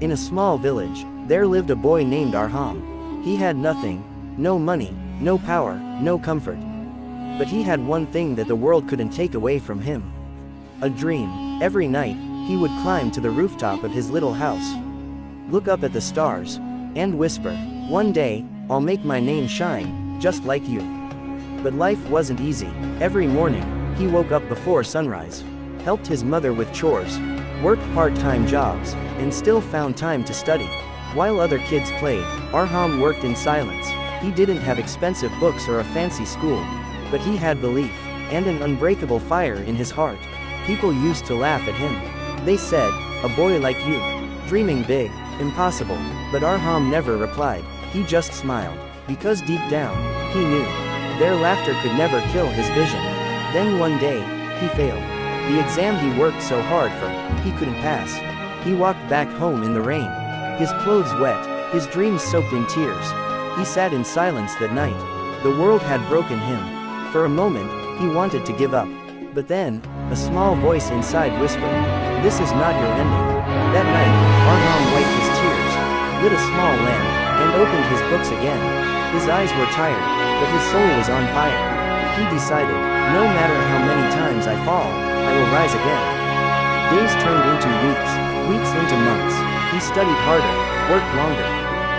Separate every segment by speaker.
Speaker 1: In a small village, there lived a boy named Arham. He had nothing, no money, no power, no comfort. But he had one thing that the world couldn't take away from him. A dream. Every night, he would climb to the rooftop of his little house, look up at the stars, and whisper, "One day, I'll make my name shine, just like you." But life wasn't easy. Every morning, he woke up before sunrise, helped his mother with chores, worked part-time jobs, and still found time to study. While other kids played, Arham worked in silence. He didn't have expensive books or a fancy school, but he had belief, and an unbreakable fire in his heart. People used to laugh at him. They said, "A boy like you, dreaming big, impossible." But Arham never replied. He just smiled, because deep down, he knew their laughter could never kill his vision. Then one day, he failed the exam he worked so hard for. He couldn't pass. He walked back home in the rain, his clothes wet, his dreams soaked in tears. He sat in silence that night. The world had broken him. For a moment, he wanted to give up. But then, a small voice inside whispered, "This is not your ending." That night, Arham wiped his tears, lit a small lamp, and opened his books again. His eyes were tired, but his soul was on fire. He decided, "No matter how many times I fall, I will rise again." Days turned into weeks, weeks into months. He studied harder, worked longer,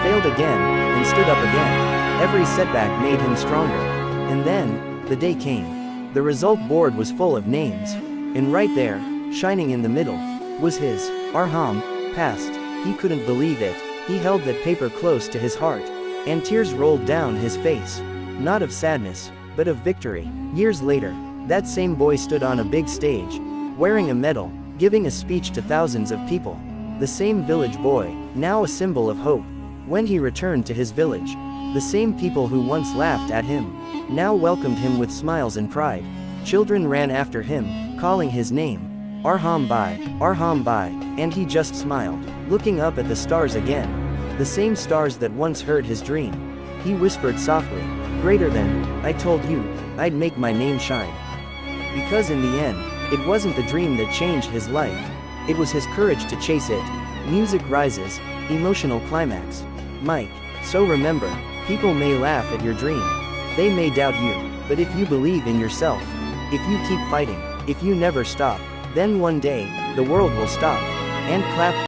Speaker 1: failed again, and stood up again. Every setback made him stronger. And then, the day came. The result board was full of names. And right there, shining in the middle, was his. Arham passed. He couldn't believe it. He held that paper close to his heart, and tears rolled down his face. Not of sadness, but of victory. Years later, that same boy stood on a big stage, wearing a medal, giving a speech to thousands of people. The same village boy, now a symbol of hope. When he returned to his village, the same people who once laughed at him, now welcomed him with smiles and pride. Children ran after him, calling his name, "Arham Bhai," and he just smiled, looking up at the stars again. The same stars that once heard his dream. He whispered softly, "Greater than, I told you, I'd make my name shine." Because in the end, it wasn't the dream that changed his life. It was his courage to chase it. Music rises, emotional climax. Mike, so remember, people may laugh at your dream. They may doubt you, but if you believe in yourself, if you keep fighting, if you never stop, then one day, the world will stop and clap.